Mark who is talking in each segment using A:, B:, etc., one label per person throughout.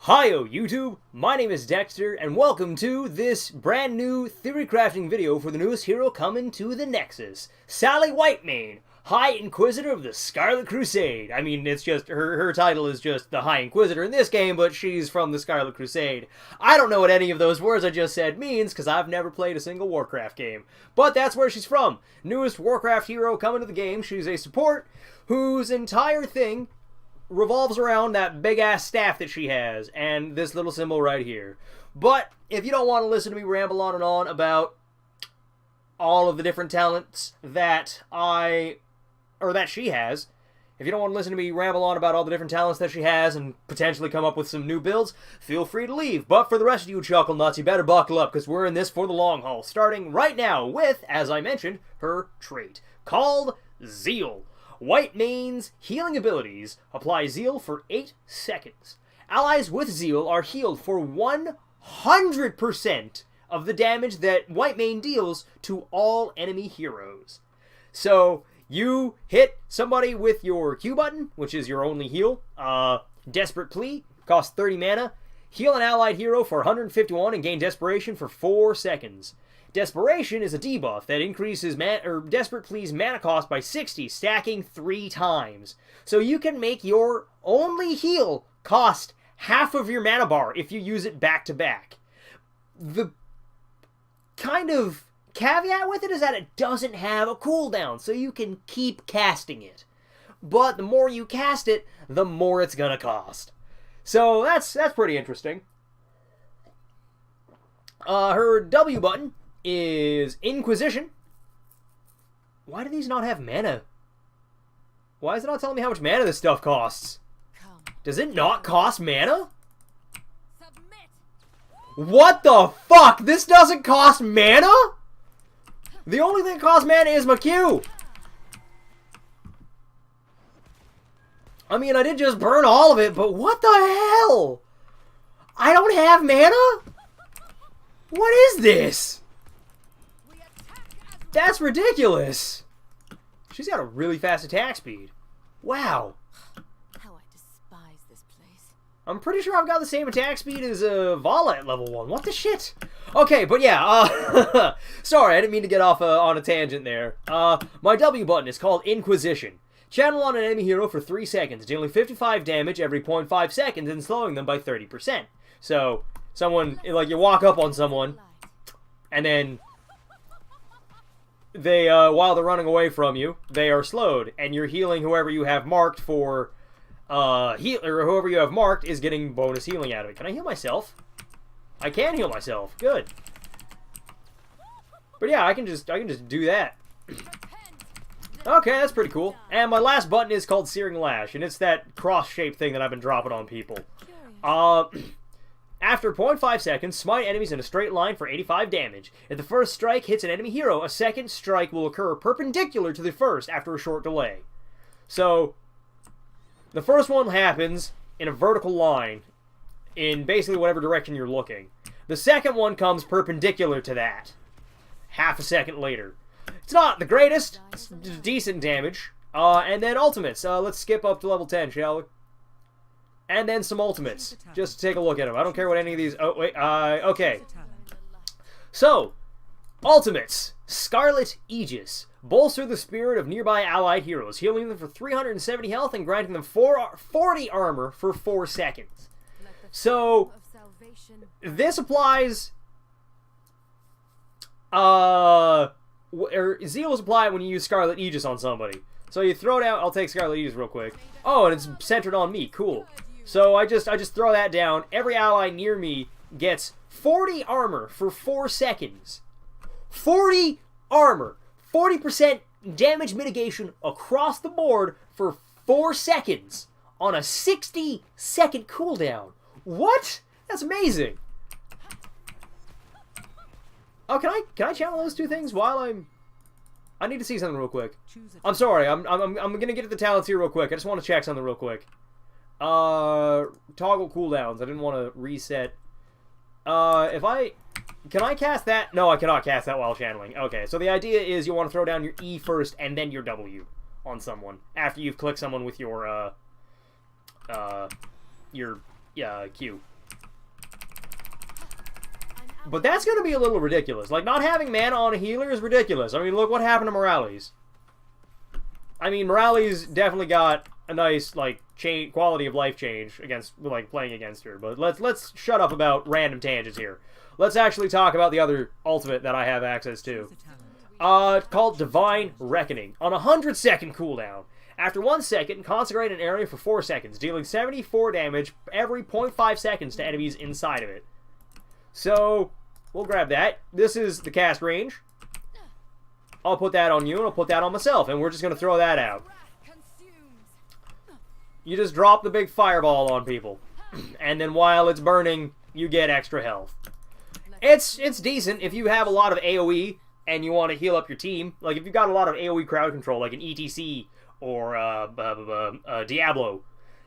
A: Hi-yo YouTube, my name is Dexter, and welcome to this brand new theory crafting video for the newest hero coming to the Nexus, Sally Whitemane, High Inquisitor of the Scarlet Crusade. I mean, it's just, her title is just the High Inquisitor in this game, but she's from the Scarlet Crusade. I don't know what any of those words I just said means, because I've never played a single Warcraft game. But that's where she's from. Newest Warcraft hero coming to the game. She's a support whose entire thing revolves around that big-ass staff that she has, and this little symbol right here. But if you don't want to listen to me ramble on and on about all of the different talents that she has, if you don't want to listen to me ramble on about all the different talents that she has and potentially come up with some new builds, feel free to leave. But for the rest of you chuckle nuts, you better buckle up, because we're in this for the long haul, starting right now with, as I mentioned, her trait, called Zeal. Whitemane's healing abilities apply Zeal for 8 seconds. Allies with Zeal are healed for 100% of the damage that Whitemane deals to all enemy heroes. So, you hit somebody with your Q button, which is your only heal. Desperate Plea, costs 30 mana. Heal an allied hero for 151 and gain Desperation for 4 seconds. Desperation is a debuff that increases Desperate Plea's mana cost by 60, stacking 3 times. So you can make your only heal cost half of your mana bar if you use it back to back. The kind of caveat with it is that it doesn't have a cooldown, so you can keep casting it. But the more you cast it, the more it's gonna cost. So that's pretty interesting. Her W button is Inquisition. Why do these not have mana? Why is it not telling me how much mana this stuff costs? Does it not cost mana? What the fuck? This doesn't cost mana? The only thing that costs mana is my Q. I mean, I did just burn all of it, but what the hell? I don't have mana? What is this? That's ridiculous. She's got a really fast attack speed. Wow.
B: How I despise this place.
A: I'm pretty sure I've got the same attack speed as Vala at level 1. What the shit? Okay, but yeah, sorry, I didn't mean to get off on a tangent there. My W button is called Inquisition. Channel on an enemy hero for 3 seconds, dealing 55 damage every 0.5 seconds and slowing them by 30%. So, someone, like, you walk up on someone, and then they, while they're running away from you, they are slowed, and you're healing whoever you have marked for, or whoever you have marked is getting bonus healing out of it. Can I heal myself? I can heal myself. Good. But yeah, I can just do that. Okay, that's pretty cool. And my last button is called Searing Lash, and it's that cross-shaped thing that I've been dropping on people. After 0.5 seconds, smite enemies in a straight line for 85 damage. If the first strike hits an enemy hero, a second strike will occur perpendicular to the first after a short delay. So, the first one happens in a vertical line in basically whatever direction you're looking. The second one comes perpendicular to that, half a second later. It's not the greatest, it's decent damage. And then ultimates. Let's skip up to level 10, shall we? And then some ultimates, just to take a look at them. I don't care what any of these... Oh, wait, okay. So, ultimates. Scarlet Aegis. Bolster the spirit of nearby allied heroes, healing them for 370 health and granting them 40 armor for 4 seconds. So, this applies... Zeal is applied when you use Scarlet Aegis on somebody. So you throw down... I'll take Scarlet Aegis real quick. Oh, and it's centered on me. Cool. So I just throw that down. Every ally near me gets 40 armor for 4 seconds. 40 armor. 40% damage mitigation across the board for 4 seconds on a 60-second cooldown. What? That's amazing. Oh, can I channel those two things while I'm... I need to see something real quick. I'm sorry, I'm gonna get to the talents here real quick. I just want to check something real quick. Toggle cooldowns. I didn't want to reset. Can I cast that? No, I cannot cast that while channeling. Okay, so the idea is you want to throw down your E first and then your W on someone after you've clicked someone with your Q. But that's going to be a little ridiculous. Like, not having mana on a healer is ridiculous. I mean, look what happened to Morales. I mean, Morales definitely got a nice, like, quality of life change against, like, playing against her. But let's shut up about random tangents here. Let's actually talk about the other ultimate that I have access to. Called Divine Reckoning. On a 100-second cooldown. After 1 second, consecrate an area for 4 seconds, dealing 74 damage every 0.5 seconds to enemies inside of it. So, we'll grab that. This is the cast range. I'll put that on you, and I'll put that on myself, and we're just going to throw that out. You just drop the big fireball on people. And then while it's burning, you get extra health. It's decent if you have a lot of AoE, and you want to heal up your team. Like, if you've got a lot of AoE crowd control, like an ETC or Diablo,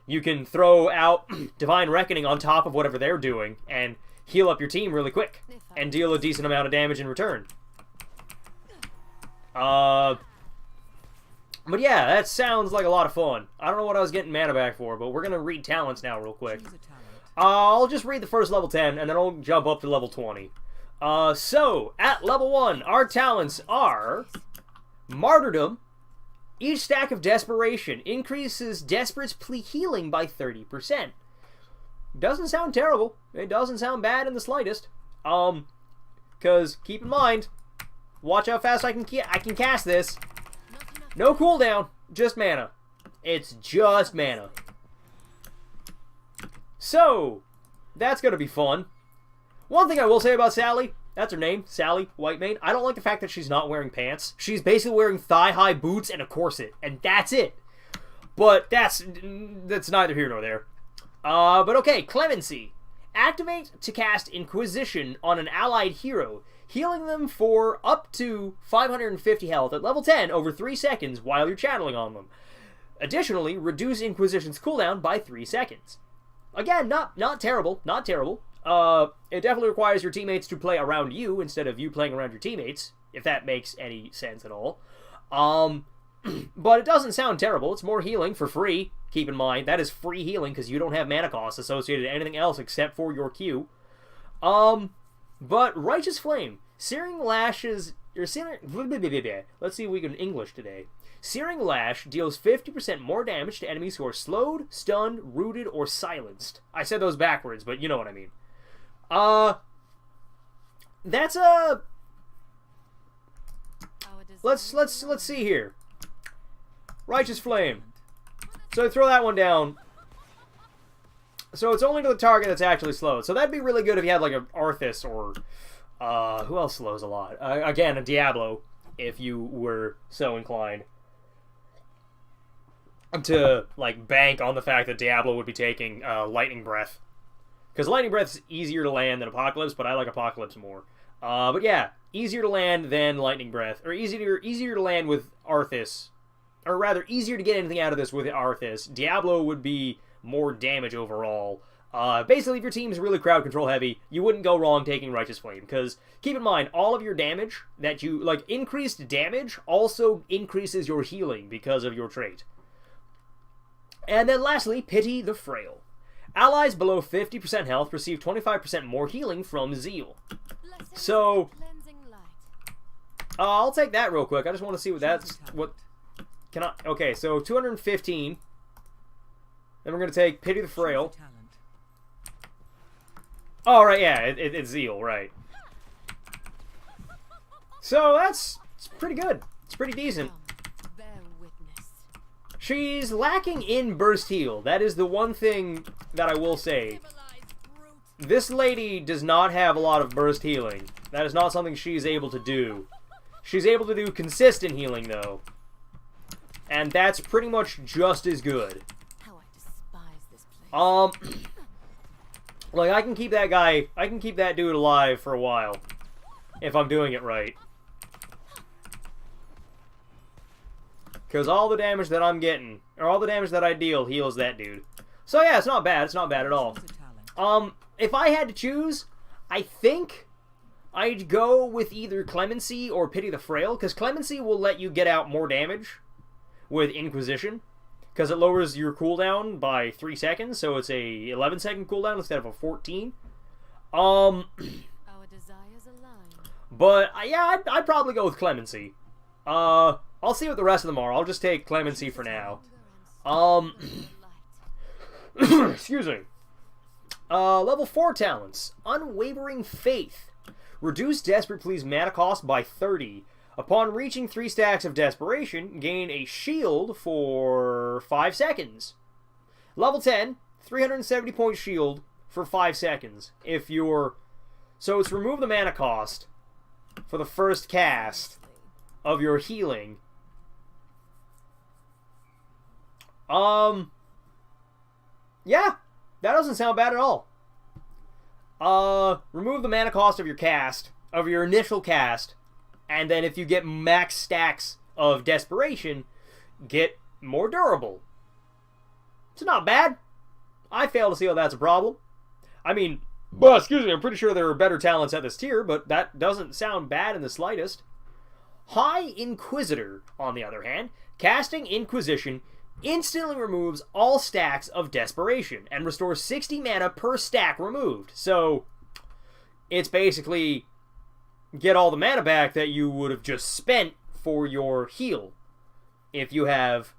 A: you can throw out Divine Reckoning on top of whatever they're doing, and heal up your team really quick, and deal a decent amount of damage in return. But yeah, that sounds like a lot of fun. I don't know what I was getting mana back for, but we're going to read talents now real quick. I'll just read the first level 10, and then I'll jump up to level 20. So, at level 1, our talents are Martyrdom. Each stack of Desperation increases Desperate's plea healing by 30%. Doesn't sound terrible. It doesn't sound bad in the slightest. Because keep in mind, watch how fast I can cast this. No cooldown, just mana. It's just mana. So, that's gonna be fun. One thing I will say about Sally, that's her name, Sally Whitemane. I don't like the fact that she's not wearing pants. She's basically wearing thigh-high boots and a corset, and that's it. But that's neither here nor there. But okay, Clemency. Activate to cast Inquisition on an allied hero, healing them for up to 550 health at level 10 over 3 seconds while you're channeling on them. Additionally, reduce Inquisition's cooldown by 3 seconds. Again, not terrible, not terrible. It definitely requires your teammates to play around you instead of you playing around your teammates, if that makes any sense at all. But it doesn't sound terrible. It's more healing for free. Keep in mind, that is free healing because you don't have mana costs associated to anything else except for your Q. But Righteous Flame. Searing Lashes... Let's see if we can English today. Searing Lash deals 50% more damage to enemies who are slowed, stunned, rooted, or silenced. I said those backwards, but you know what I mean. That's a... Let's see here. Righteous Flame. So throw that one down. So it's only to the target that's actually slowed. So that'd be really good if you had like an Arthas or who else slows a lot? Again, a Diablo, if you were so inclined to like bank on the fact that Diablo would be taking Lightning Breath, because Lightning Breath is easier to land than Apocalypse, but I like Apocalypse more. But yeah, easier to land than Lightning Breath, or easier to land with Arthas. Or rather, easier to get anything out of this with Arthas. Diablo would be more damage overall. Basically, if your team's really crowd control heavy, you wouldn't go wrong taking Righteous Flame. Because, keep in mind, all of your damage that you... Like, increased damage also increases your healing because of your trait. And then lastly, Pity the Frail. Allies below 50% health receive 25% more healing from Zeal. So, I'll take that real quick. I just want to see what that's... Can I... Okay, so 215. Then we're going to take Pity the Frail. Oh, right, yeah, it's Zeal, right. So it's pretty good. It's pretty decent. She's lacking in burst heal. That is the one thing that I will say. This lady does not have a lot of burst healing. That is not something she's able to do. She's able to do consistent healing, though. And that's pretty much just as good.
B: How I despise this place.
A: Like, I can keep that dude alive for a while. If I'm doing it right. Because all the damage that I'm getting, or all the damage that I deal, heals that dude. So yeah, it's not bad. It's not bad at all. If I had to choose, I think I'd go with either Clemency or Pity the Frail, because Clemency will let you get out more damage with Inquisition, because it lowers your cooldown by 3 seconds, so it's a 11-second cooldown instead of a 14. But, yeah, I'd probably go with Clemency. I'll see what the rest of them are. I'll just take Clemency for now. Excuse me. Level 4 talents. Unwavering Faith. Reduce Desperate Please mana cost by 30. Upon reaching 3 stacks of Desperation, gain a shield for 5 seconds. Level 10, 370 point shield for 5 seconds. If you're... So it's remove the mana cost for the first cast of your healing. Yeah, that doesn't sound bad at all. Remove the mana cost of your cast, of your initial cast, and then if you get max stacks of Desperation, get more durable. It's not bad. I fail to see how that's a problem. I mean, well, excuse me, I'm pretty sure there are better talents at this tier, but that doesn't sound bad in the slightest. High Inquisitor, on the other hand, casting Inquisition instantly removes all stacks of Desperation and restores 60 mana per stack removed. So, it's basically get all the mana back that you would have just spent for your heal if you have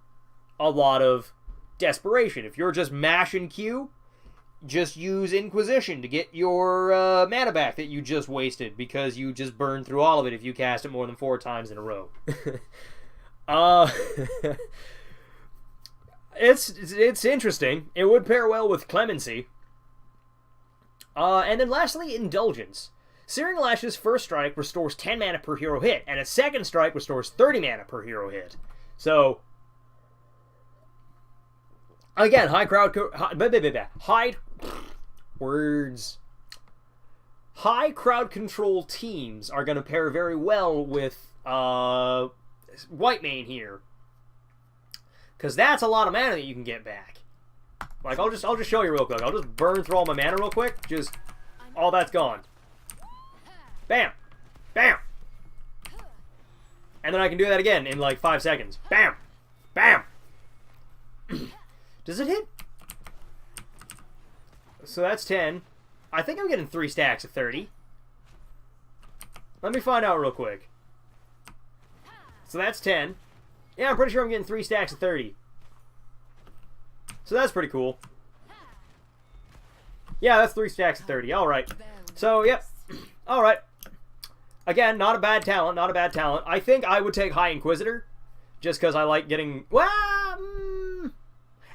A: a lot of Desperation. If you're just mashing Q, just use Inquisition to get your mana back that you just wasted because you just burned through all of it if you cast it more than 4 times in a row. It's interesting. It would pair well with Clemency. And then lastly, Indulgence. Searing Lash's first strike restores 10 mana per hero hit, and a second strike restores 30 mana per hero hit. So, again, high crowd control teams are going to pair very well with Whitemane here, because that's a lot of mana that you can get back. Like, I'll just show you real quick. I'll just burn through all my mana real quick. Just all that's gone. Bam, bam, and then I can do that again in like 5 seconds. Bam, bam. Does it hit? So that's 10. I think I'm getting 3 stacks of 30. Let me find out real quick. So that's 10. Yeah, I'm pretty sure I'm getting 3 stacks of 30. So that's pretty cool. Yeah, that's 3 stacks of 30. Alright. So, yep. Alright. Again, not a bad talent. Not a bad talent. I think I would take High Inquisitor. Just because I like getting... Well,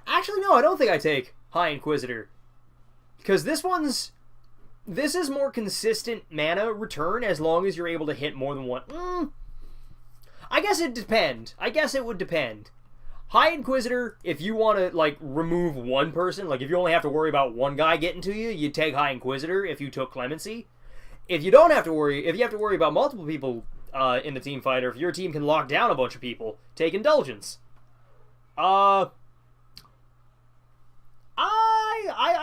A: actually, no, I don't think I take High Inquisitor. Because this is more consistent mana return as long as you're able to hit more than one. I guess it'd depend. I guess it would depend. High Inquisitor, if you want to, like, remove one person, like, if you only have to worry about one guy getting to you, you'd take High Inquisitor if you took Clemency. If you don't have to worry, if you have to worry about multiple people in the team fight, or if your team can lock down a bunch of people, take Indulgence. I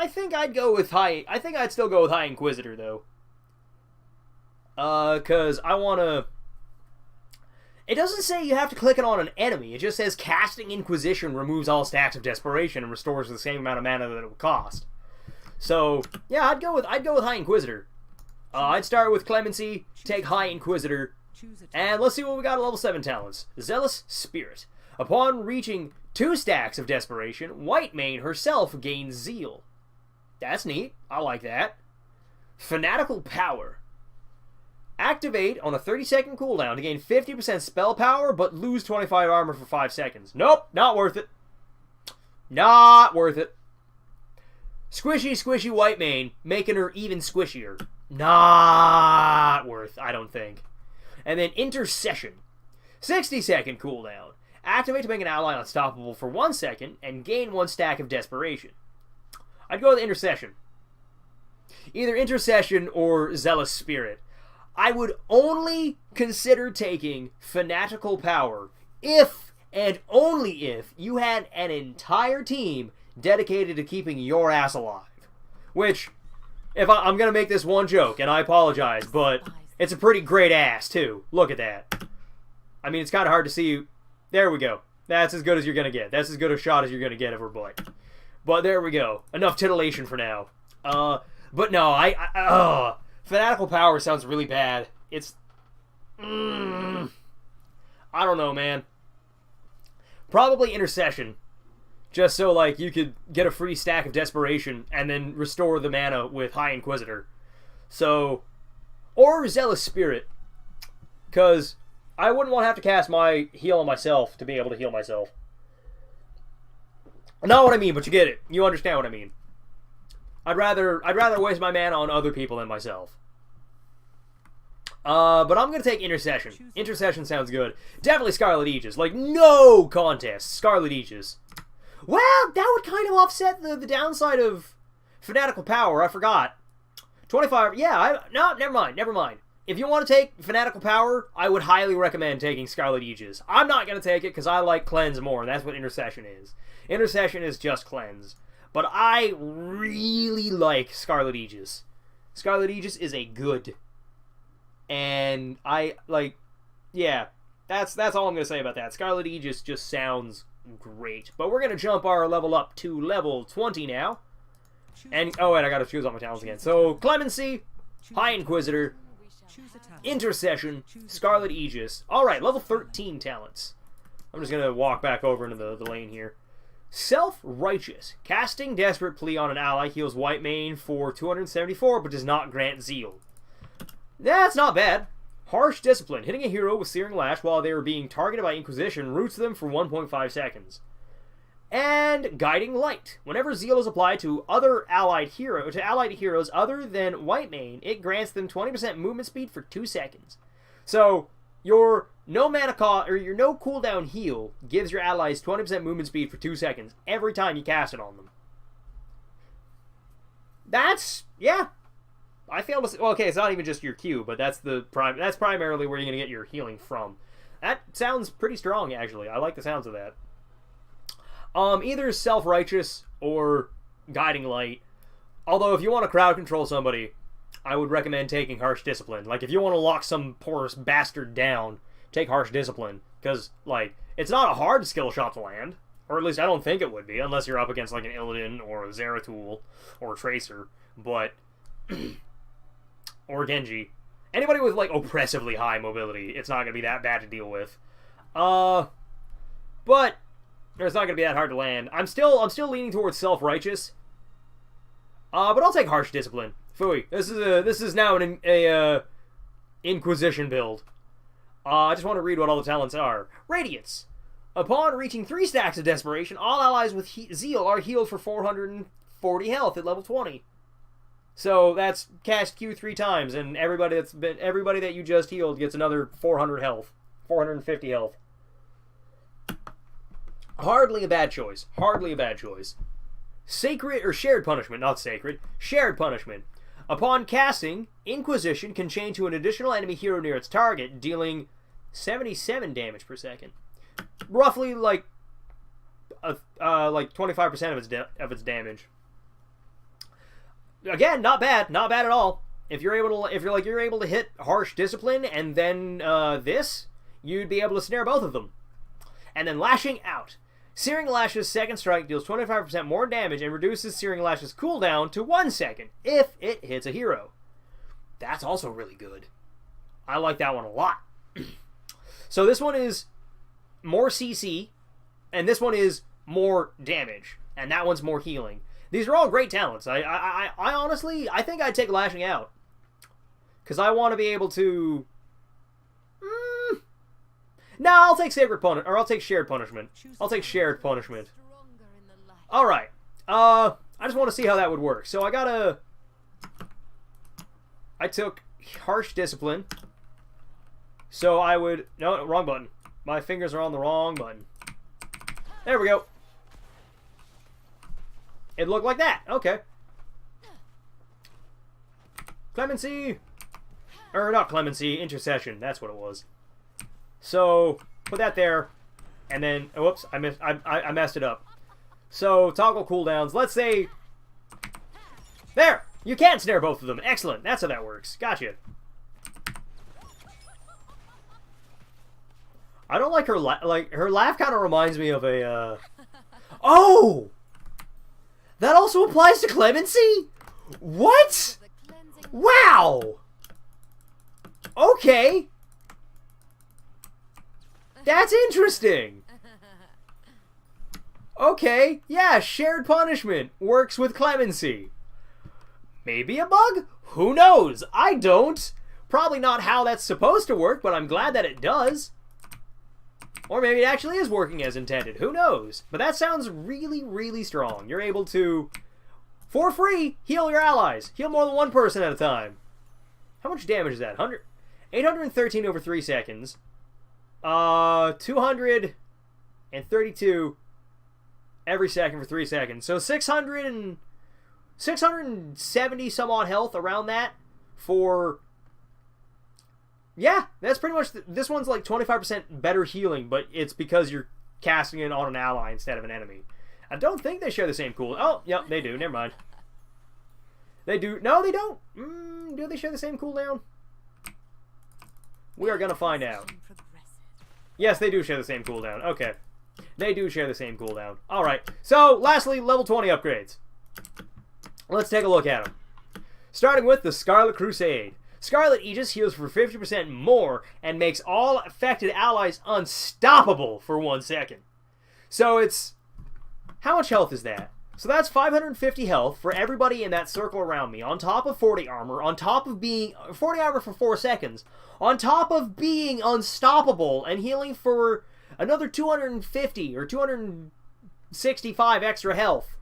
A: think I'd go with High... I think I'd still go with High Inquisitor, though. Because I want to... It doesn't say you have to click it on an enemy. It just says casting Inquisition removes all stacks of Desperation and restores the same amount of mana that it would cost. So, yeah, I'd go with High Inquisitor. I'd start with Clemency, take High Inquisitor, and let's see what we got at level 7 talents. Zealous Spirit. Upon reaching 2 stacks of Desperation, Whitemane herself gains Zeal. That's neat. I like that. Fanatical Power. Activate on a 30-second cooldown to gain 50% spell power, but lose 25 armor for 5 seconds. Nope, not worth it. Not worth it. Squishy Whitemane, making her even squishier. Not worth, I don't think. And then Intercession. 60-second cooldown. Activate to make an ally unstoppable for 1 second and gain 1 stack of Desperation. I'd go with Intercession. Either Intercession or Zealous Spirit. I would only consider taking Fanatical Power if, and only if, you had an entire team dedicated to keeping your ass alive. Which, if I'm going to make this one joke, and I apologize, but it's a pretty great ass, too. Look at that. I mean, it's kind of hard to see. There we go. That's as good as you're going to get. That's as good a shot as you're going to get of her boy. But there we go. Enough titillation for now. But no, Fanatical Power sounds really bad. It's I don't know, man. Probably Intercession. Just so, like, you could get a free stack of Desperation and then restore the mana with High Inquisitor. So, or Zealous Spirit. Because I wouldn't want to have to cast my heal on myself to be able to heal myself. Not what I mean, but you get it. You understand what I mean. I'd rather waste my mana on other people than myself. But I'm going to take Intercession. Intercession sounds good. Definitely Scarlet Aegis. Like, no contest. Scarlet Aegis. Well, that would kind of offset the downside of Fanatical Power. I forgot. 25... Yeah, no, never mind. If you want to take Fanatical Power, I would highly recommend taking Scarlet Aegis. I'm not going to take it because I like Cleanse more, and that's what Intercession is. Intercession is just Cleanse. But I really like Scarlet Aegis. Scarlet Aegis is a good... And I, like, yeah, that's all I'm going to say about that. Scarlet Aegis just sounds great. But we're going to jump our level up to level 20 now. And, oh wait, I got to choose all my talents again. So, Clemency, High Inquisitor, Intercession, Scarlet Aegis. Alright, level 13 talents. I'm just going to walk back over into the lane here. Self-Righteous. Casting Desperate Plea on an ally heals Whitemane for 274, but does not grant Zeal. That's not bad. Harsh Discipline. Hitting a hero with Searing Lash while they are being targeted by Inquisition roots them for 1.5 seconds. And Guiding Light. Whenever Zeal is applied to allied heroes other than Whitemane, it grants them 20% movement speed for 2 seconds. So your no mana cost or your no cooldown heal gives your allies 20% movement speed for 2 seconds every time you cast it on them. That's I feel well, okay, it's not even just your Q, but that's primarily where you're going to get your healing from. That sounds pretty strong, actually. I like the sounds of that. Either Self-Righteous or Guiding Light. Although, if you want to crowd control somebody, I would recommend taking Harsh Discipline. Like, if you want to lock some poor bastard down, take Harsh Discipline. Because, like, it's not a hard skill shot to land. Or at least I don't think it would be, unless you're up against, like, an Illidan or a Zeratul or a Tracer. But... or Genji. Anybody with, like, oppressively high mobility, it's not going to be that bad to deal with. But it's not going to be that hard to land. I'm still leaning towards Self-Righteous. But I'll take Harsh Discipline. Phooey. This is now an Inquisition build. I just want to read what all the talents are. Radiance. Upon reaching 3 stacks of Desperation, all allies with Zeal are healed for 440 health at level 20. So that's cast Q 3 times, and everybody that you just healed gets another 400 health, 450 health. Hardly a bad choice. Hardly a bad choice. Sacred or Shared Punishment, not Sacred. Shared Punishment. Upon casting, Inquisition can chain to an additional enemy hero near its target, dealing 77 damage per second. Roughly like 25% of its damage. Again, not bad at all. If you're able to hit Harsh Discipline and then this, you'd be able to snare both of them. And then Lashing Out. Searing Lash's second strike deals 25% more damage and reduces Searing Lash's cooldown to 1 second if it hits a hero. That's also really good. I like that one a lot. So this one is more CC, and this one is more damage, and that one's more healing. These are all great talents. I honestly, I think I'd take Lashing Out. Because I want to be able to... No, I'll take Sacred Punishment, or I'll take Shared Punishment. I'll take Shared Punishment. Alright. I just want to see how that would work. So I took Harsh Discipline. So I would... No, wrong button. My fingers are on the wrong button. There we go. It looked like that. Okay. Clemency. Or not Clemency, Intercession. That's what it was. So, put that there. And then, oh, whoops, I messed it up. So, toggle cooldowns. Let's say... There! You can snare both of them. Excellent. That's how that works. Gotcha. I don't like her her laugh kind of reminds me of a, Oh! That also applies to Clemency? What? Wow! Okay. That's interesting. Okay, yeah, shared punishment works with clemency. Maybe a bug? Who knows? I don't. Probably not how that's supposed to work, but I'm glad that it does. Or maybe it actually is working as intended. Who knows? But that sounds really, really strong. You're able to, for free, heal your allies. Heal more than one person at a time. How much damage is that? 813 over 3 seconds. 232 every second for 3 seconds. So 670 some odd health around that for... Yeah, that's pretty much... This one's like 25% better healing, but it's because you're casting it on an ally instead of an enemy. I don't think they share the same cooldown. Oh, yep, they do. Never mind. They do. No, they don't. Do they share the same cooldown? We are going to find out. Yes, they do share the same cooldown. Okay. They do share the same cooldown. Alright. So, lastly, level 20 upgrades. Let's take a look at them. Starting with the Scarlet Crusade. Scarlet Aegis heals for 50% more and makes all affected allies unstoppable for 1 second. So it's... How much health is that? So that's 550 health for everybody in that circle around me, on top of 40 armor, on top of being... 40 armor for 4 seconds, on top of being unstoppable and healing for another 250 or 265 extra health.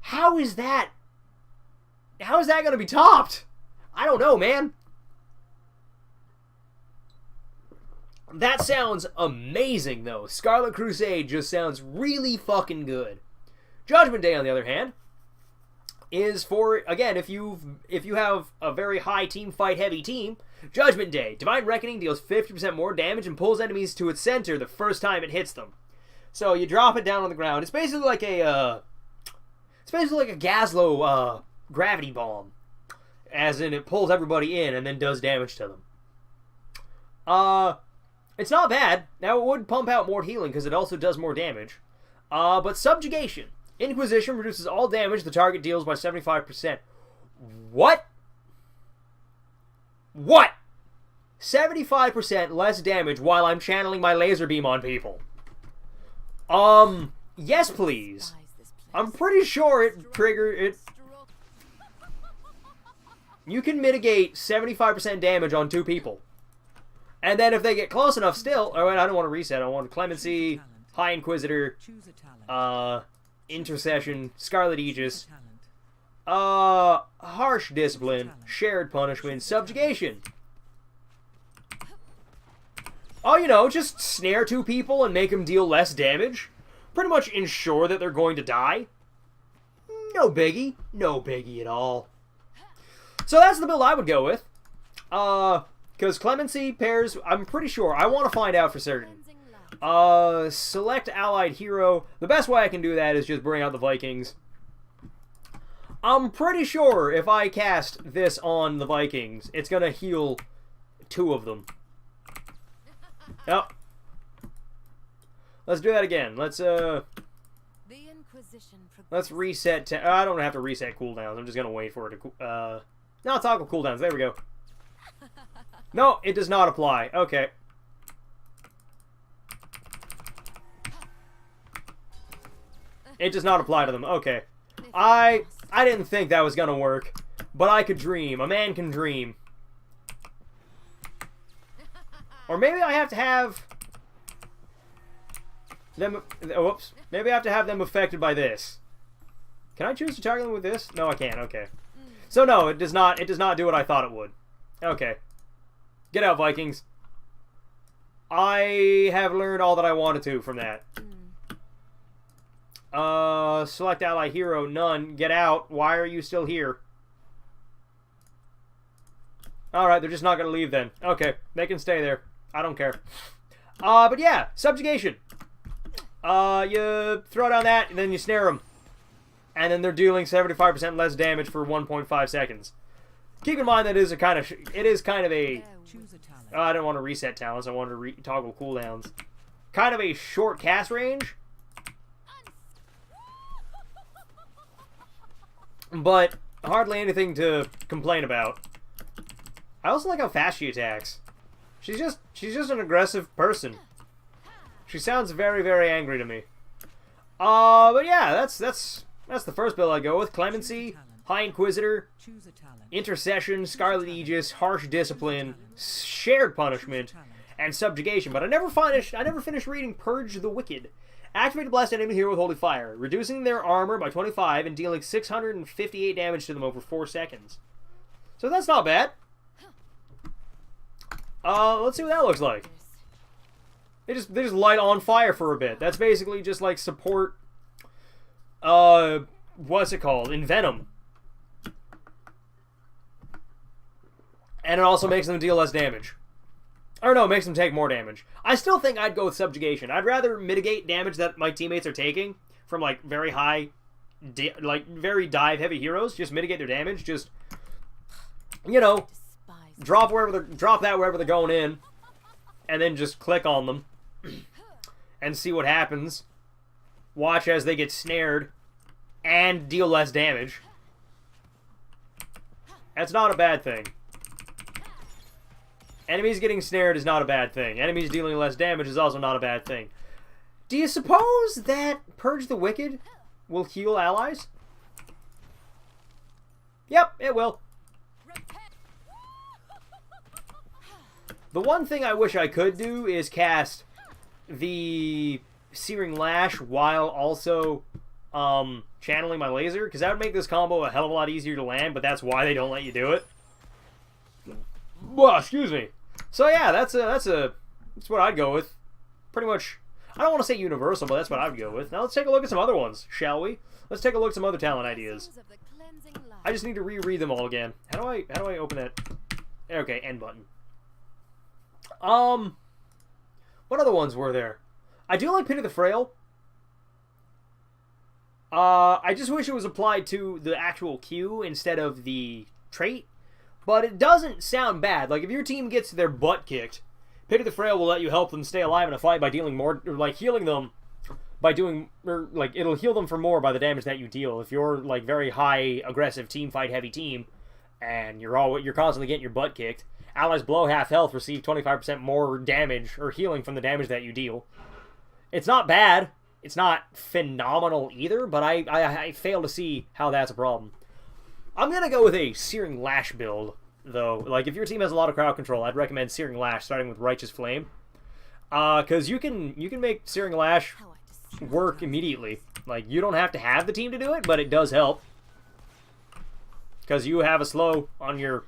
A: How is that going to be topped? I don't know, man. That sounds amazing, though. Scarlet Crusade just sounds really fucking good. Judgment Day, on the other hand, is for, again, if you have a very high team fight heavy team, Judgment Day. Divine Reckoning deals 50% more damage and pulls enemies to its center the first time it hits them. So you drop it down on the ground. It's basically like a Gazlowe gravity bomb. As in, it pulls everybody in and then does damage to them. It's not bad. Now, it would pump out more healing because it also does more damage. But Subjugation. Inquisition reduces all damage the target deals by 75%. What? What? 75% less damage while I'm channeling my laser beam on people. Yes, please. I'm pretty sure it... You can mitigate 75% damage on 2 people. And then if they get close enough still... Oh, wait, I don't want to reset. I want Clemency, High Inquisitor, Intercession, Scarlet Aegis, Harsh Discipline, Shared Punishment, Subjugation. Oh, you know, just snare 2 people and make them deal less damage. Pretty much ensure that they're going to die. No biggie. No biggie at all. So that's the build I would go with. Because Clemency pairs, I'm pretty sure. I want to find out for certain. Select allied hero. The best way I can do that is just bring out the Vikings. I'm pretty sure if I cast this on the Vikings, it's going to heal 2 of them. Yep. Let's do that again. Let's reset. I don't have to reset cooldowns. I'm just going to wait for it to... No, toggle cooldowns. There we go. No, it does not apply. Okay. It does not apply to them. Okay. I didn't think that was gonna work, but I could dream. A man can dream. Or maybe I have to have them... Whoops. Maybe I have to have them affected by this. Can I choose to target them with this? No, I can't. Okay. So no, it does not do what I thought it would. Okay. Get out, Vikings. I have learned all that I wanted to from that. Select ally hero, none. Get out. Why are you still here? Alright, they're just not going to leave then. Okay, they can stay there. I don't care. But yeah, Subjugation. You throw down that, and then you snare them. And then they're dealing 75% less damage for 1.5 seconds. Keep in mind that it is kind of a... I don't want to reset talents, I want to toggle cooldowns. Kind of a short cast range. But hardly anything to complain about. I also like how fast she attacks. She's just an aggressive person. She sounds very, very angry to me. But yeah, that's the first build I go with. Clemency, High Inquisitor, Intercession, Scarlet Aegis, Harsh Discipline, Shared Punishment, and Subjugation. But I never finished reading Purge the Wicked. Activate to blast an enemy hero with Holy Fire, reducing their armor by 25 and dealing 658 damage to them over 4 seconds. So that's not bad. Let's see what that looks like. They just light on fire for a bit. That's basically just like support. What's it called? Envenom. And it also makes them deal less damage. Or no, it makes them take more damage. I still think I'd go with Subjugation. I'd rather mitigate damage that my teammates are taking from like very high, very dive heavy heroes. Just mitigate their damage. Just, you know, drop that wherever they're going in, and then just click on them and see what happens. Watch as they get snared and deal less damage. That's not a bad thing. Enemies getting snared is not a bad thing. Enemies dealing less damage is also not a bad thing. Do you suppose that Purge the Wicked will heal allies? Yep, it will. The one thing I wish I could do is cast the Searing Lash while also channeling my laser, because that would make this combo a hell of a lot easier to land, but that's why they don't let you do it. Well, excuse me. So yeah, that's what I'd go with. Pretty much, I don't want to say universal, but that's what I'd go with. Now let's take a look at some other ones, shall we? Let's take a look at some other talent ideas. I just need to reread them all again. How do I open that? Okay, end button. What other ones were there? I do like Pity the Frail. I just wish it was applied to the actual Q instead of the trait. But it doesn't sound bad. Like, if your team gets their butt kicked, Pity the Frail will let you help them stay alive in a fight by dealing more, or like healing them by doing, or like it'll heal them for more by the damage that you deal. If you're like very high aggressive team fight heavy team, and you're constantly getting your butt kicked, allies below half health receive 25% more damage or healing from the damage that you deal. It's not bad. It's not phenomenal either, but I fail to see how that's a problem. I'm going to go with a Searing Lash build, though. Like, if your team has a lot of crowd control, I'd recommend Searing Lash, starting with Righteous Flame. Because you can make Searing Lash work immediately. Like, you don't have to have the team to do it, but it does help. Because you have a slow on your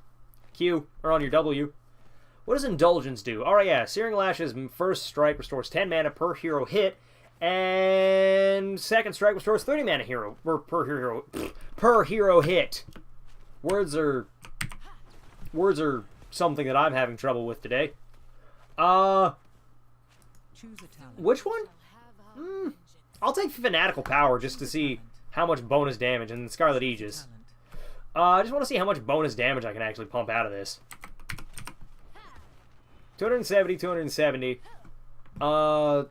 A: Q, or on your W. What does Indulgence do? Alright, yeah, Searing Lash's first strike restores 10 mana per hero hit, and second strike restores 30 mana per hero hit. Words are something that I'm having trouble with today. Which one? I'll take Fanatical Power just to see how much bonus damage, and Scarlet Aegis. I just want to see how much bonus damage I can actually pump out of this. 270, 270. Toggle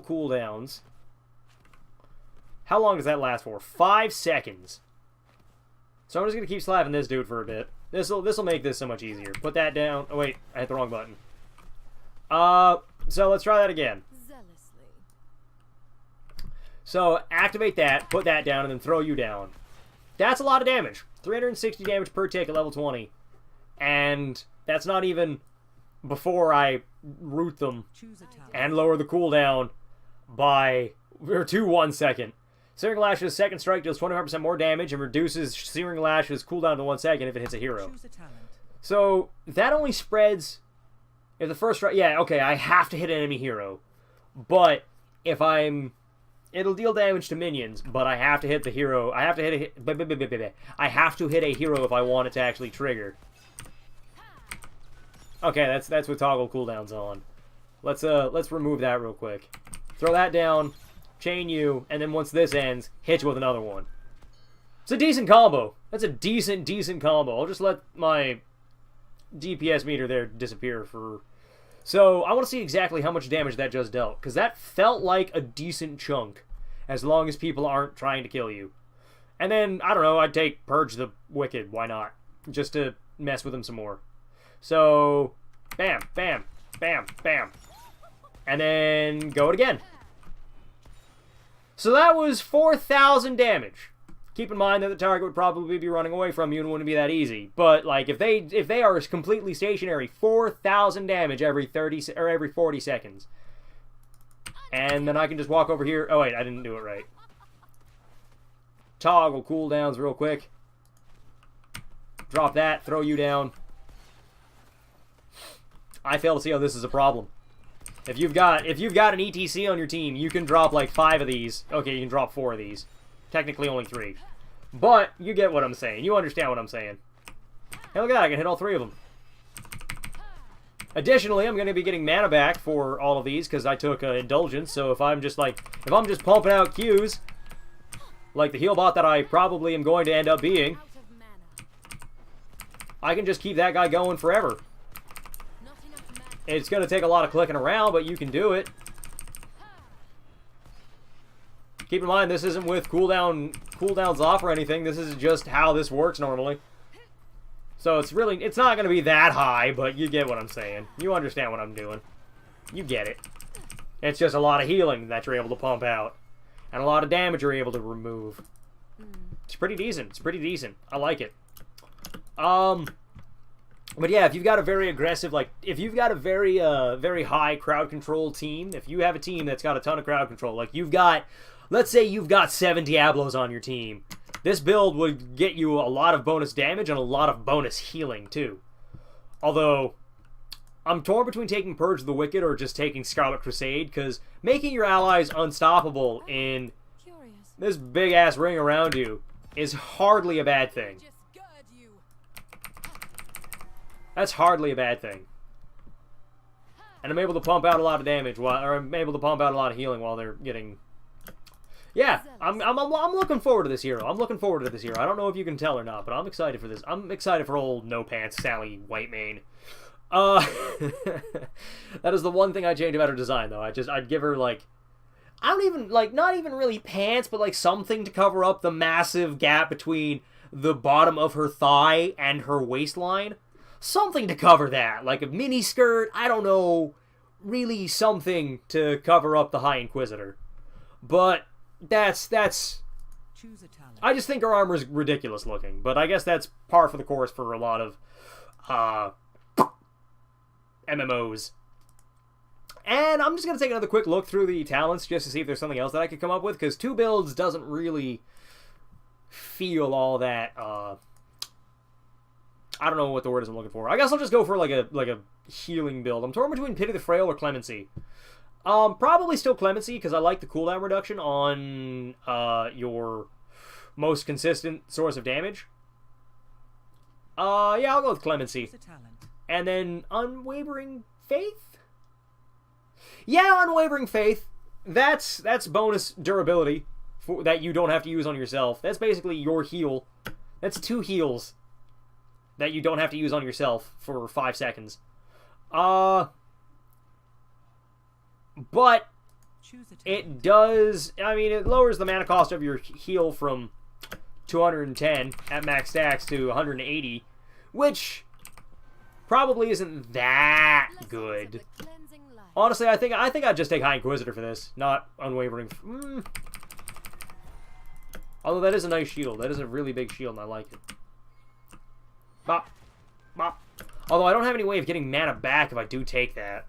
A: cooldowns. How long does that last for? 5 seconds. So I'm just going to keep slapping this dude for a bit. This'll make this so much easier. Put that down. Oh, wait. I hit the wrong button. So let's try that again. So activate that, put that down, and then throw you down. That's a lot of damage. 360 damage per tick at level 20. And that's not even before I root them and lower the cooldown to 1 second. Searing Lash's second strike deals 25% more damage and reduces Searing Lash's cooldown to 1 second if it hits a hero. So that only spreads if the first strike. Yeah, okay, I have to hit an enemy hero, but it'll deal damage to minions. But I have to hit the hero. I have to hit I have to hit a hero if I want it to actually trigger. Okay, that's with toggle cooldowns on. Let's remove that real quick. Throw that down, chain you, and then once this ends, hit you with another one. It's a decent combo. That's a decent combo. I'll just let my DPS meter there disappear for... So, I want to see exactly how much damage that just dealt, because that felt like a decent chunk, as long as people aren't trying to kill you. And then, I don't know, I'd take Purge the Wicked, why not? Just to mess with them some more. So, Bam, bam, bam, bam. And then go it again. So that was 4,000 damage. Keep in mind that the target would probably be running away from you and wouldn't be that easy. But like if they are completely stationary, 4,000 damage every 30 or every 40 seconds. And then I can just walk over here. Oh wait, I didn't do it right. Toggle cooldowns real quick. Drop that, throw you down. I fail to see how this is a problem. If you've got an ETC on your team, you can drop like 5 of these. Okay, you can drop 4 of these. Technically only 3. But you get what I'm saying. You understand what I'm saying. Hey, look at that, I can hit all 3 of them. Additionally, I'm going to be getting mana back for all of these because I took Indulgence. So if I'm just pumping out Qs, like the heal bot that I probably am going to end up being, I can just keep that guy going forever. It's going to take a lot of clicking around, but you can do it. Keep in mind, this isn't with cooldowns off or anything. This is just how this works normally. So it's not going to be that high, but you get what I'm saying. You understand what I'm doing. You get it. It's just a lot of healing that you're able to pump out. And a lot of damage you're able to remove. It's pretty decent. It's pretty decent. I like it. But yeah, if you've got a very aggressive, if you've got a very high crowd control team, if you have a team that's got a ton of crowd control, like let's say you've got 7 Diablos on your team, this build would get you a lot of bonus damage and a lot of bonus healing too. Although, I'm torn between taking Purge of the Wicked or just taking Scarlet Crusade, because making your allies unstoppable in this big-ass ring around you is hardly a bad thing. That's hardly a bad thing. And I'm able to pump out a lot of damage, or I'm able to pump out a lot of healing while they're getting... Yeah, I'm looking forward to this hero. I'm looking forward to this hero. I don't know if you can tell or not, but I'm excited for this. I'm excited for old No Pants Sally Whitemane. That is the one thing I change about her design, though. I'd give her, like... I don't even, like, not even really pants, but, like, something to cover up the massive gap between the bottom of her thigh and her waistline. Something to cover that, like a mini skirt, I don't know, really something to cover up the High Inquisitor. But that's
B: Choose a talent.
A: I just think her armor's ridiculous looking, but I guess that's par for the course for a lot of MMOs. And I'm just going to take another quick look through the talents just to see if there's something else that I could come up with, because 2 builds doesn't really feel all that I don't know what the word is I'm looking for. I guess I'll just go for like a healing build. I'm torn between Pity the Frail or Clemency. Probably still Clemency, because I like the cooldown reduction on your most consistent source of damage. Yeah, I'll go with Clemency. And then Unwavering Faith? Yeah, Unwavering Faith. That's bonus durability that you don't have to use on yourself. That's basically your heal. That's 2 heals that you don't have to use on yourself for 5 seconds. But it does... I mean, it lowers the mana cost of your heal from 210 at max stacks to 180, which probably isn't that good. Honestly, I think I'd just take High Inquisitor for this, not Unwavering. Although that is a nice shield. That is a really big shield, and I like it. Bop. Bop. Although I don't have any way of getting mana back if I do take that.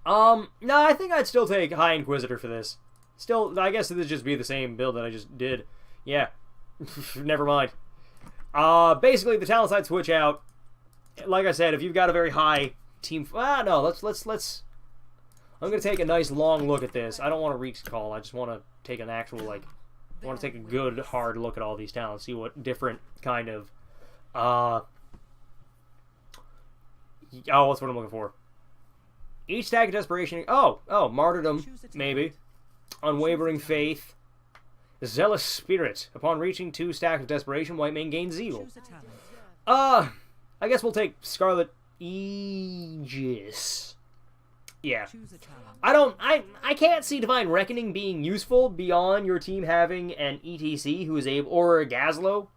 A: No, I think I'd still take High Inquisitor for this. Still, I guess this would just be the same build that I just did. Yeah. Never mind. Basically, the talents I'd switch out. Like I said, if you've got a very high team... no, let's... I'm going to take a nice long look at this. I don't want to recall. I just want to take an actual, like... I want to take a good, hard look at all these talents. See what different kind of... what's what I'm looking for. Each stack of Desperation... Oh, Martyrdom, maybe. Unwavering Faith. Zealous Spirit. Upon reaching 2 stacks of Desperation, Whitemane gains Zeal. I guess we'll take Scarlet Aegis. Yeah. I can't see Divine Reckoning being useful beyond your team having an ETC who is able... Or a Gazlo.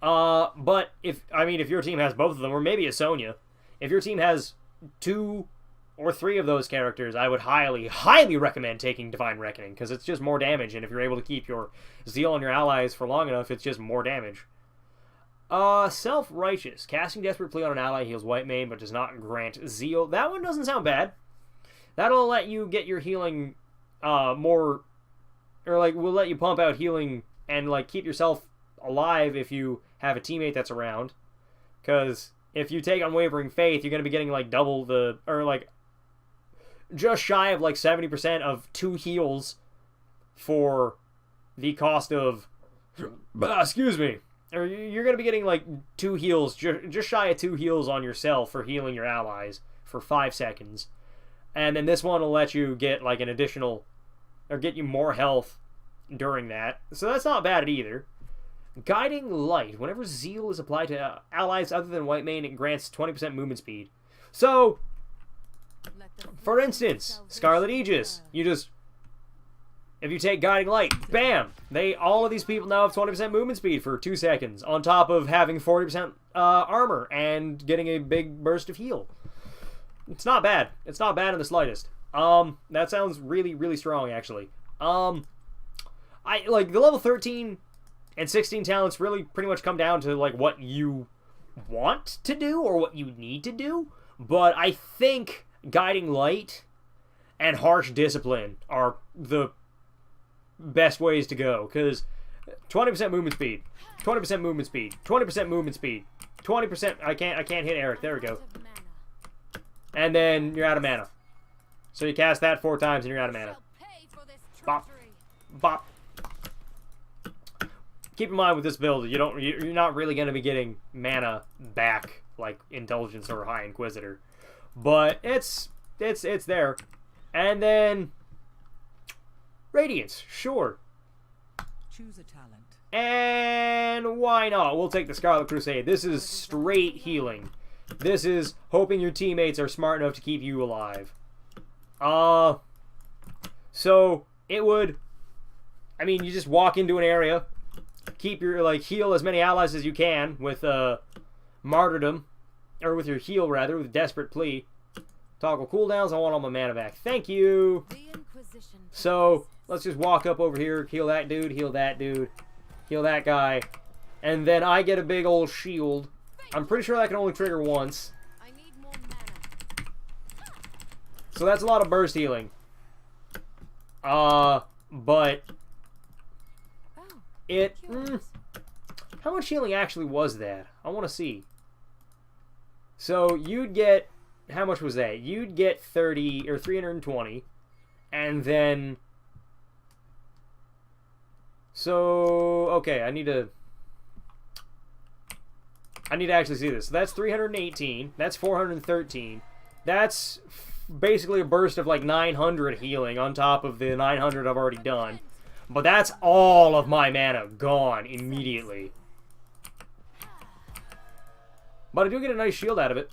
A: But if your team has both of them, or maybe a Sonya, if your team has 2 or 3 of those characters, I would highly, highly recommend taking Divine Reckoning, because it's just more damage, and if you're able to keep your Zeal on your allies for long enough, it's just more damage. Self-Righteous. Casting Desperate Plea on an ally heals Whitemane, but does not grant Zeal. That one doesn't sound bad. That'll let you get your healing, more, or, like, will let you pump out healing and, like, keep yourself alive if you have a teammate that's around. Because if you take Unwavering Faith, you're going to be getting, like, double the, or, like, just shy of, like, 70% of 2 heals for the cost of, excuse me, or you're going to be getting, like, 2 heals, just shy of 2 heals on yourself for healing your allies for 5 seconds. And then this one will let you get, like, an additional, or get you more health during that. So that's not bad either. Guiding Light. Whenever Zeal is applied to allies other than Whitemane, it grants 20% movement speed. So, for instance, Scarlet Aegis. You just, if you take Guiding Light, bam! All of these people now have 20% movement speed for 2 seconds, on top of having 40% armor and getting a big burst of heal. It's not bad. It's not bad in the slightest. That sounds really, really strong, actually. I like the level 13 and 16 talents really pretty much come down to, like, what you want to do or what you need to do. But I think Guiding Light and Harsh Discipline are the best ways to go. Because 20% movement speed, 20% movement speed, 20% movement speed, 20%... I can't hit Eric. There we go. And then you're out of mana. So you cast that 4 times and you're out of mana. Bop. Bop. Keep in mind with this build, you're not really going to be getting mana back like Indulgence or High Inquisitor, but it's there. And then Radiance, sure.
B: Choose a talent.
A: And why not? We'll take the Scarlet Crusade. This is straight healing. This is hoping your teammates are smart enough to keep you alive. So it would, I mean, you just walk into an area, keep your, like, heal as many allies as you can with Martyrdom, or with your heal rather, with Desperate Plea. Toggle cooldowns. I want all my mana back. Thank you. So let's just walk up over here, heal that dude, heal that dude, heal that guy, and then I get a big old shield. I'm pretty sure that can only trigger once. So that's a lot of burst healing. But it... how much healing actually was that? I want to see. So you'd get... How much was that? You'd get 30 or 320. And then... So... Okay, I need to actually see this. So that's 318. That's 413. That's basically a burst of like 900 healing on top of the 900 I've already done. But that's all of my mana gone immediately. But I do get a nice shield out of it.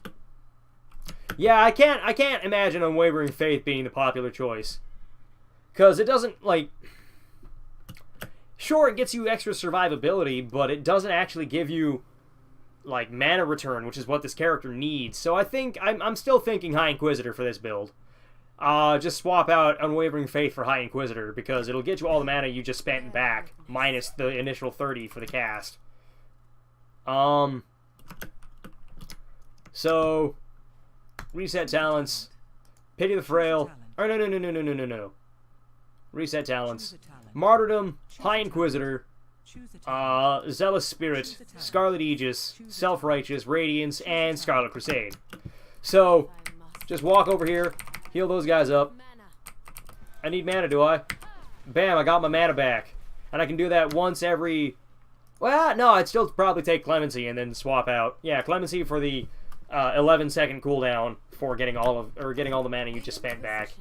A: Yeah, I can't imagine Unwavering Faith being the popular choice. Because it doesn't, like... Sure, it gets you extra survivability, but it doesn't actually give you, like, mana return, which is what this character needs. So I think, I'm still thinking High Inquisitor for this build. Just swap out Unwavering Faith for High Inquisitor, because it'll get you all the mana you just spent back, minus the initial 30 for the cast. So, reset talents, Pity the Frail, or no. Reset talents, Martyrdom, High Inquisitor, Zealous Spirit, Scarlet Aegis, Self-Righteous, Radiance, and Scarlet Crusade. So, just walk over here, heal those guys up. I need mana, do I? Bam, I got my mana back. And I can do that once every... Well, no, I'd still probably take Clemency and then swap out. Yeah, Clemency for the 11-second cooldown for getting all the mana you just spent back.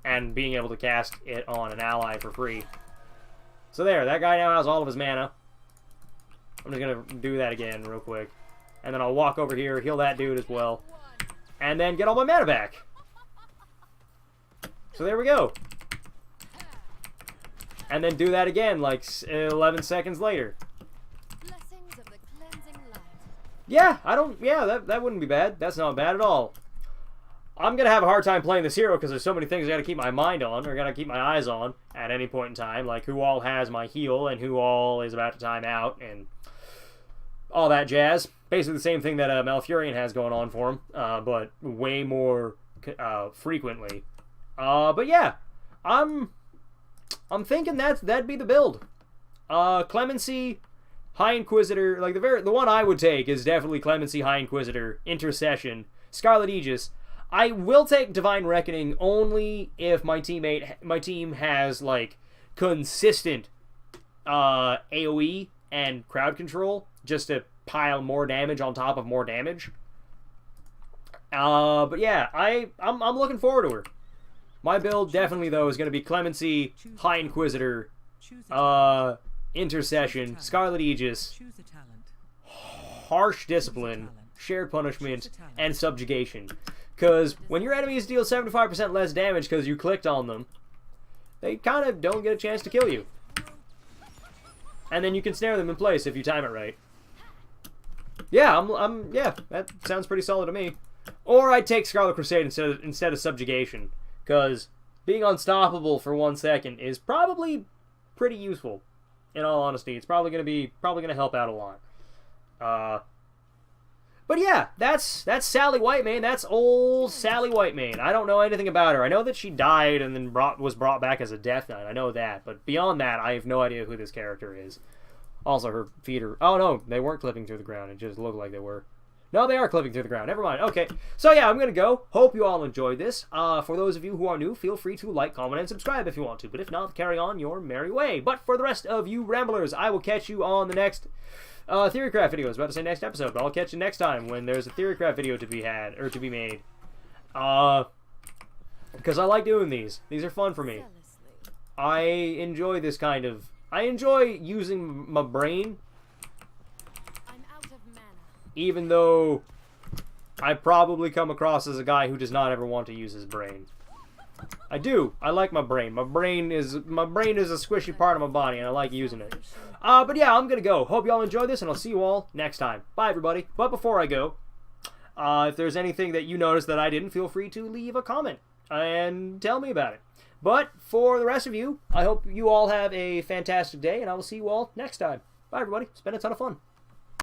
A: And being able to cast it on an ally for free. So there, that guy now has all of his mana. I'm just going to do that again real quick. And then I'll walk over here, heal that dude as well. And then get all my mana back. So there we go. And then do that again, like 11 seconds later. Yeah, that wouldn't be bad. That's not bad at all. I'm going to have a hard time playing this hero because there's so many things I got to keep my mind on, or got to keep my eyes on at any point in time, like who all has my heal and who all is about to time out and all that jazz. Basically the same thing that Malfurion has going on for him, but way more frequently. But yeah, I'm thinking that'd be the build. Clemency, High Inquisitor, like the one I would take is definitely Clemency, High Inquisitor, Intercession, Scarlet Aegis. I will take Divine Reckoning only if my team has like consistent AoE and crowd control, just to pile more damage on top of more damage. But yeah, I'm looking forward to her. My build definitely though is going to be Clemency, High Inquisitor, Intercession, Scarlet Aegis, Harsh Discipline, Shared Punishment, and Subjugation. Because when your enemies deal 75% less damage because you clicked on them, they kind of don't get a chance to kill you. And then you can snare them in place if you time it right. Yeah, yeah, that sounds pretty solid to me. Or I'd take Scarlet Crusade instead of Subjugation, because being unstoppable for 1 second is probably pretty useful. In all honesty, it's probably gonna help out a lot. But yeah, that's Sally Whitemane. That's old Sally Whitemane. I don't know anything about her. I know that she died and then was brought back as a Death Knight. I know that, but beyond that, I have no idea who this character is. Also, her feet are... Oh, no, they weren't clipping through the ground. It just looked like they were. No, they are clipping through the ground. Never mind. Okay, so yeah, I'm going to go. Hope you all enjoyed this. For those of you who are new, feel free to like, comment, and subscribe if you want to. But if not, carry on your merry way. But for the rest of you ramblers, I will catch you on the next... Theorycraft video. I was about to say next episode, but I'll catch you next time when there's a Theorycraft video to be had, or to be made. Because I like doing these. These are fun for me. I enjoy this kind of... I enjoy using my brain. Even though I probably come across as a guy who does not ever want to use his brain. I do. I like my brain. My brain is a squishy part of my body, and I like using it. But yeah, I'm gonna go. Hope y'all enjoy this, and I'll see you all next time. Bye, everybody. But before I go, if there's anything that you noticed that I didn't, feel free to leave a comment and tell me about it. But for the rest of you, I hope you all have a fantastic day, and I will see you all next time. Bye, everybody. It's been a ton of fun.